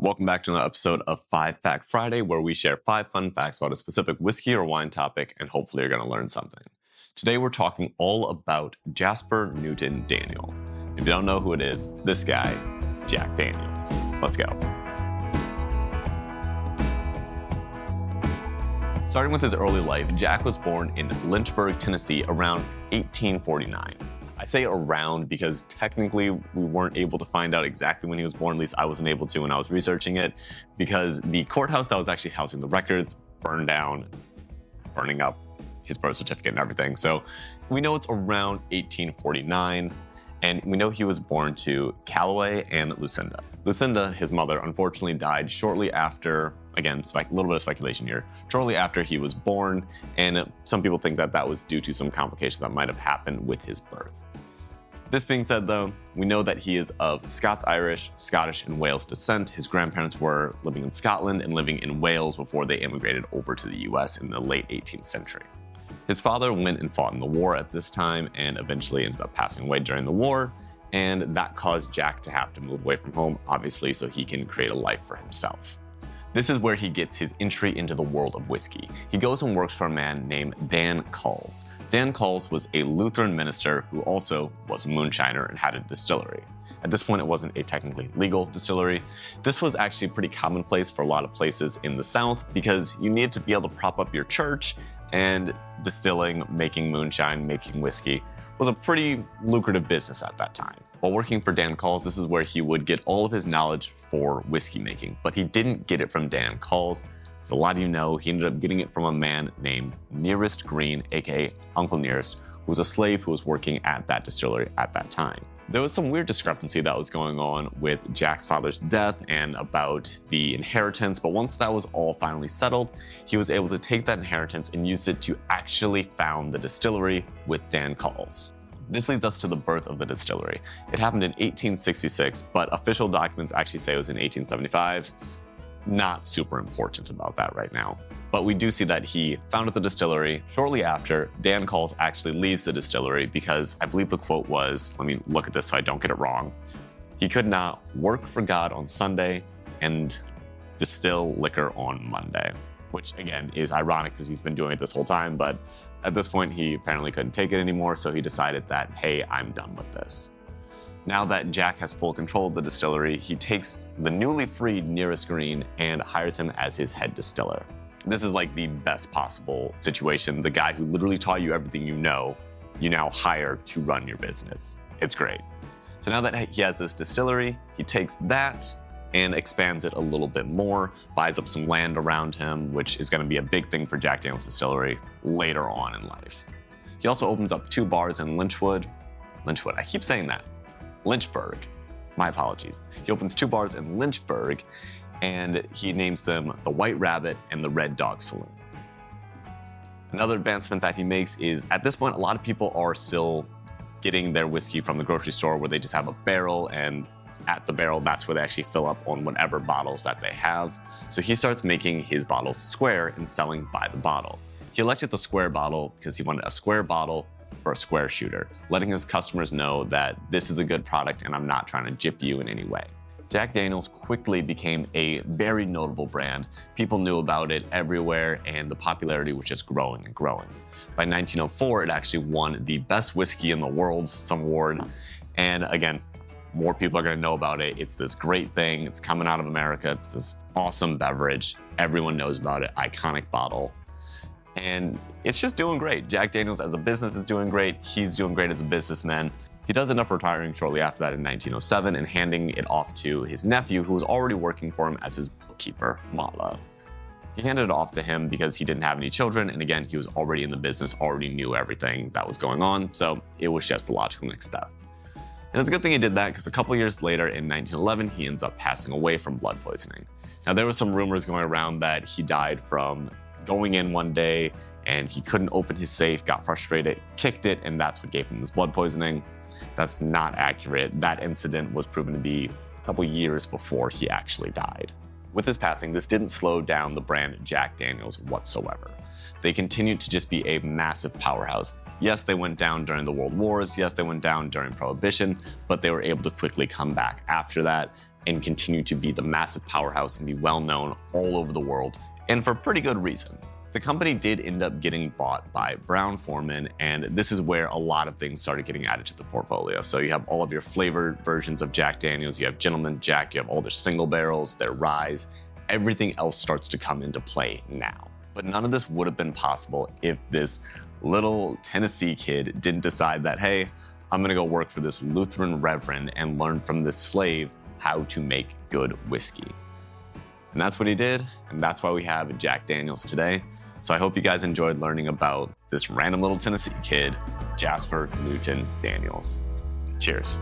Welcome back to another episode of 5 Fact Friday, where we share 5 fun facts about a specific whiskey or wine topic, and hopefully you're going to learn something. Today we're talking all about Jasper Newton Daniel. If you don't know who it is, this guy, Jack Daniels. Let's go. Starting with his early life, Jack was born in Lynchburg, Tennessee around 1849. I say around because technically we weren't able to find out exactly when he was born, at least I wasn't able to when I was researching it, because the courthouse that was actually housing the records burned down, burning up his birth certificate and everything. So we know it's around 1849, and we know he was born to Callaway and Lucinda. Lucinda, his mother, unfortunately died shortly after, again, a little bit of speculation here, shortly after he was born, and some people think that that was due to some complications that might have happened with his birth. This being said, though, we know that he is of Scots-Irish, Scottish, and Wales descent. His grandparents were living in Scotland and living in Wales before they immigrated over to the US in the late 18th century. His father went and fought in the war at this time and eventually ended up passing away during the war, and that caused Jack to have to move away from home, obviously, so he can create a life for himself. This is where he gets his entry into the world of whiskey. He goes and works for a man named Dan Culls. Dan Culls was a Lutheran minister who also was a moonshiner and had a distillery. At this point, it wasn't a technically legal distillery. This was actually pretty commonplace for a lot of places in the South because you needed to be able to prop up your church, and distilling, making moonshine, making whiskey was a pretty lucrative business at that time. While working for Dan Culls, this is where he would get all of his knowledge for whiskey making, but he didn't get it from Dan Culls. As a lot of you know, he ended up getting it from a man named Nearest Green, aka Uncle Nearest, who was a slave who was working at that distillery at that time. There was some weird discrepancy that was going on with Jack's father's death and about the inheritance, but once that was all finally settled, he was able to take that inheritance and use it to actually found the distillery with Dan Culls. This leads us to the birth of the distillery. It happened in 1866, but official documents actually say it was in 1875. Not super important about that right now. But we do see that he founded the distillery. Shortly after, Dan Culls actually leaves the distillery because I believe the quote was, let me look at this so I don't get it wrong, he could not work for God on Sunday and distill liquor on Monday, which again is ironic because he's been doing it this whole time, but at this point he apparently couldn't take it anymore, so he decided that, hey, I'm done with this. Now that Jack has full control of the distillery, he takes the newly freed Nearest Green and hires him as his head distiller. This is like the best possible situation. The guy who literally taught you everything you know, you now hire to run your business. It's great. So now that he has this distillery, he takes that and expands it a little bit more, buys up some land around him, which is going to be a big thing for Jack Daniel's distillery later on in life. He also opens up 2 bars in Lynchburg, I keep saying that. Lynchburg, my apologies. He opens 2 bars in Lynchburg, and he names them the White Rabbit and the Red Dog Saloon. Another advancement that he makes is, at this point, a lot of people are still getting their whiskey from the grocery store where they just have a barrel, and at the barrel, that's where they actually fill up on whatever bottles that they have. So he starts making his bottles square and selling by the bottle. He elected the square bottle because he wanted a square bottle for a square shooter, letting his customers know that this is a good product and I'm not trying to gyp you in any way. Jack Daniels quickly became a very notable brand. People knew about it everywhere, and the popularity was just growing and growing. By 1904, it actually won the Best Whiskey in the World, some award. And again, more people are going to know about it. It's this great thing. It's coming out of America. It's this awesome beverage. Everyone knows about it. Iconic bottle. And it's just doing great. Jack Daniels as a business is doing great. He's doing great as a businessman. He does end up retiring shortly after that in 1907 and handing it off to his nephew, who was already working for him as his bookkeeper, Mala. He handed it off to him because he didn't have any children, and again, he was already in the business, already knew everything that was going on, so it was just the logical next step. And it's a good thing he did that because a couple years later, in 1911, he ends up passing away from blood poisoning. Now, there were some rumors going around that he died from going in one day and he couldn't open his safe, got frustrated, kicked it, and that's what gave him this blood poisoning. That's not accurate. That incident was proven to be a couple years before he actually died. With his passing, this didn't slow down the brand Jack Daniels whatsoever. They continued to just be a massive powerhouse. Yes, they went down during the World Wars. Yes, they went down during Prohibition, but they were able to quickly come back after that and continue to be the massive powerhouse and be well known all over the world, and for pretty good reason. The company did end up getting bought by Brown-Forman, and this is where a lot of things started getting added to the portfolio. So you have all of your flavored versions of Jack Daniels, you have Gentleman Jack, you have all their single barrels, their ryes. Everything else starts to come into play now. But none of this would have been possible if this little Tennessee kid didn't decide that, hey, I'm gonna go work for this Lutheran reverend and learn from this slave how to make good whiskey. And that's what he did, and that's why we have Jack Daniels today. So I hope you guys enjoyed learning about this random little Tennessee kid, Jasper Newton Daniels. Cheers.